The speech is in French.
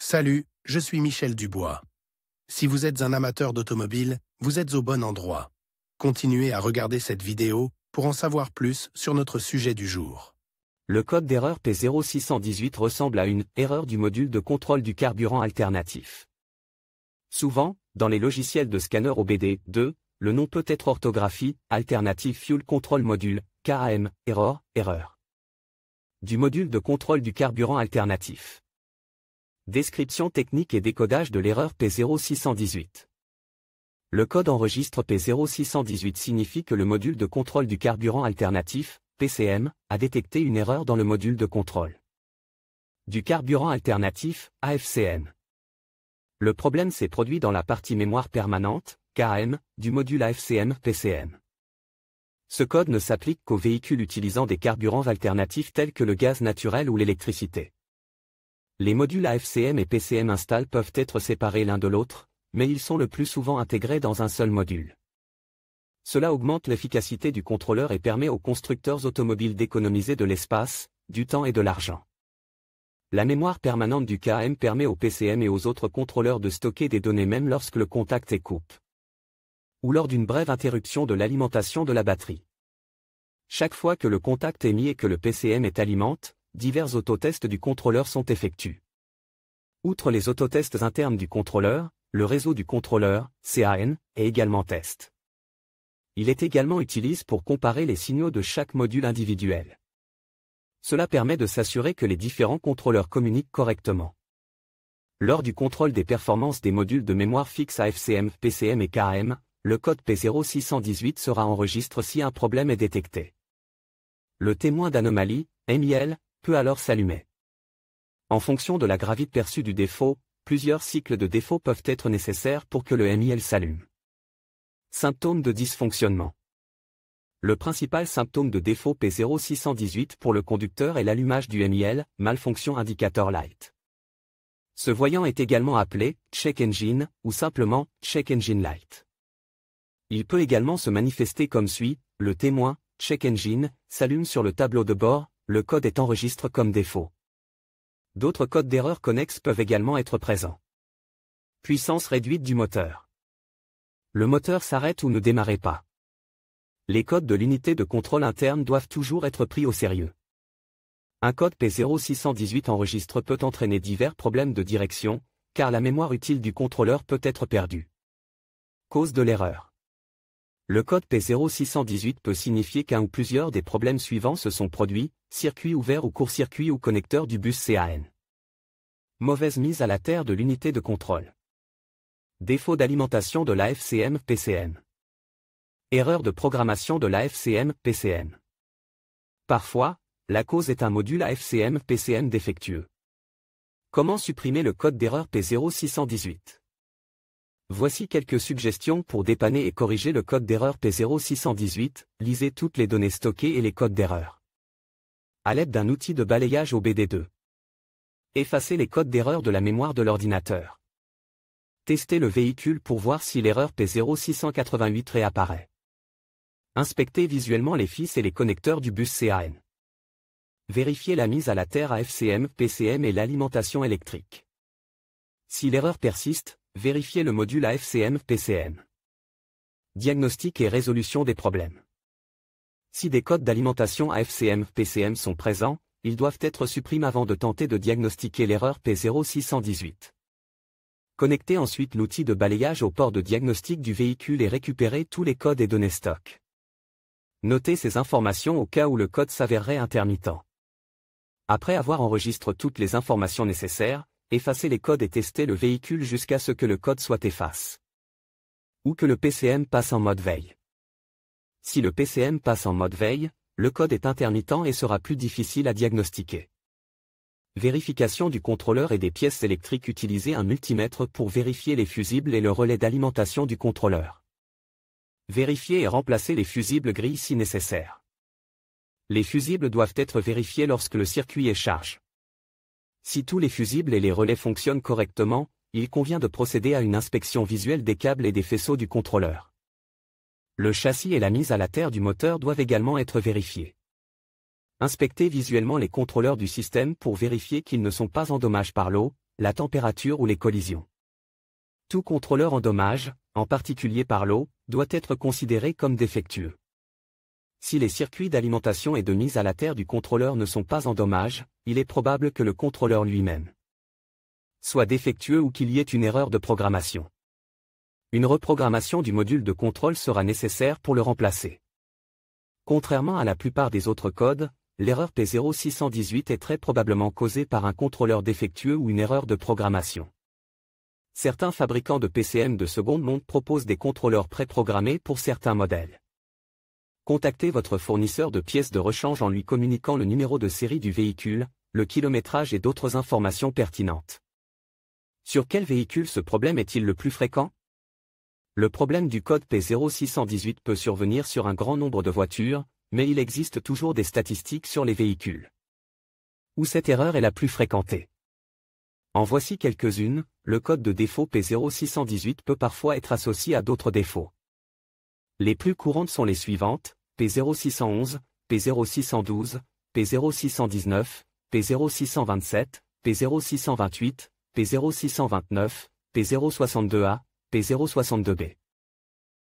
Salut, je suis Michel Dubois. Si vous êtes un amateur d'automobile, vous êtes au bon endroit. Continuez à regarder cette vidéo pour en savoir plus sur notre sujet du jour. Le code d'erreur P0618 ressemble à une erreur du module de contrôle du carburant alternatif. Souvent, dans les logiciels de scanner OBD2, le nom peut être orthographie, Alternative Fuel Control Module, KAM, erreur. Du module de contrôle du carburant alternatif. Description technique et décodage de l'erreur P0618. Le code enregistre P0618 signifie que le module de contrôle du carburant alternatif, PCM, a détecté une erreur dans le module de contrôle du carburant alternatif, AFCM. Le problème s'est produit dans la partie mémoire permanente, KAM, du module AFCM-PCM. Ce code ne s'applique qu'aux véhicules utilisant des carburants alternatifs tels que le gaz naturel ou l'électricité. Les modules AFCM et PCM install peuvent être séparés l'un de l'autre, mais ils sont le plus souvent intégrés dans un seul module. Cela augmente l'efficacité du contrôleur et permet aux constructeurs automobiles d'économiser de l'espace, du temps et de l'argent. La mémoire permanente du KAM permet au PCM et aux autres contrôleurs de stocker des données même lorsque le contact est coupé, ou lors d'une brève interruption de l'alimentation de la batterie. Chaque fois que le contact est mis et que le PCM est alimenté, divers autotests du contrôleur sont effectués. Outre les autotests internes du contrôleur, le réseau du contrôleur, CAN, est également test. Il est également utilisé pour comparer les signaux de chaque module individuel. Cela permet de s'assurer que les différents contrôleurs communiquent correctement. Lors du contrôle des performances des modules de mémoire fixe AFCM, PCM et KAM, le code P0618 sera enregistré si un problème est détecté. Le témoin d'anomalie, MIL, peut alors s'allumer. En fonction de la gravité perçue du défaut, plusieurs cycles de défaut peuvent être nécessaires pour que le MIL s'allume. Symptômes de dysfonctionnement. Le principal symptôme de défaut P0618 pour le conducteur est l'allumage du MIL, malfonction indicator light. Ce voyant est également appelé check engine ou simplement check engine light. Il peut également se manifester comme suit: le témoin, check engine, s'allume sur le tableau de bord, le code est enregistré comme défaut. D'autres codes d'erreur connexes peuvent également être présents. Puissance réduite du moteur. Le moteur s'arrête ou ne démarre pas. Les codes de l'unité de contrôle interne doivent toujours être pris au sérieux. Un code P0618 enregistré peut entraîner divers problèmes de direction, car la mémoire utile du contrôleur peut être perdue. Cause de l'erreur. Le code P0618 peut signifier qu'un ou plusieurs des problèmes suivants se sont produits: circuit ouvert ou court-circuit ou connecteur du bus CAN. Mauvaise mise à la terre de l'unité de contrôle. Défaut d'alimentation de l'AFCM-PCM. Erreur de programmation de l'AFCM-PCM. Parfois, la cause est un module AFCM-PCM défectueux. Comment supprimer le code d'erreur P0618? Voici quelques suggestions pour dépanner et corriger le code d'erreur P0618. Lisez toutes les données stockées et les codes d'erreur à l'aide d'un outil de balayage OBD2. Effacez les codes d'erreur de la mémoire de l'ordinateur. Testez le véhicule pour voir si l'erreur P0688 réapparaît. Inspectez visuellement les fils et les connecteurs du bus CAN. Vérifiez la mise à la terre AFCM, PCM et l'alimentation électrique. Si l'erreur persiste, vérifiez le module AFCM, PCM. Diagnostic et résolution des problèmes. Si des codes d'alimentation AFCM, PCM sont présents, ils doivent être supprimés avant de tenter de diagnostiquer l'erreur P0618. Connectez ensuite l'outil de balayage au port de diagnostic du véhicule et récupérez tous les codes et données stock. Notez ces informations au cas où le code s'avérerait intermittent. Après avoir enregistré toutes les informations nécessaires, effacez les codes et testez le véhicule jusqu'à ce que le code soit effacé. Ou que le PCM passe en mode veille. Si le PCM passe en mode veille, le code est intermittent et sera plus difficile à diagnostiquer. Vérification du contrôleur et des pièces électriques. Utilisez un multimètre pour vérifier les fusibles et le relais d'alimentation du contrôleur. Vérifiez et remplacez les fusibles gris si nécessaire. Les fusibles doivent être vérifiés lorsque le circuit est chargé. Si tous les fusibles et les relais fonctionnent correctement, il convient de procéder à une inspection visuelle des câbles et des faisceaux du contrôleur. Le châssis et la mise à la terre du moteur doivent également être vérifiés. Inspectez visuellement les contrôleurs du système pour vérifier qu'ils ne sont pas endommagés par l'eau, la température ou les collisions. Tout contrôleur en dommages, en particulier par l'eau, doit être considéré comme défectueux. Si les circuits d'alimentation et de mise à la terre du contrôleur ne sont pas en dommages, il est probable que le contrôleur lui-même soit défectueux ou qu'il y ait une erreur de programmation. Une reprogrammation du module de contrôle sera nécessaire pour le remplacer. Contrairement à la plupart des autres codes, l'erreur P0618 est très probablement causée par un contrôleur défectueux ou une erreur de programmation. Certains fabricants de PCM de seconde main proposent des contrôleurs préprogrammés pour certains modèles. Contactez votre fournisseur de pièces de rechange en lui communiquant le numéro de série du véhicule, le kilométrage et d'autres informations pertinentes. Sur quel véhicule ce problème est-il le plus fréquent? Le problème du code P0618 peut survenir sur un grand nombre de voitures, mais il existe toujours des statistiques sur les véhicules où cette erreur est la plus fréquentée. En voici quelques-unes. Le code de défaut P0618 peut parfois être associé à d'autres défauts. Les plus courantes sont les suivantes: P0611, P0612, P0619, P0627, P0628, P0629, P062A, P062B.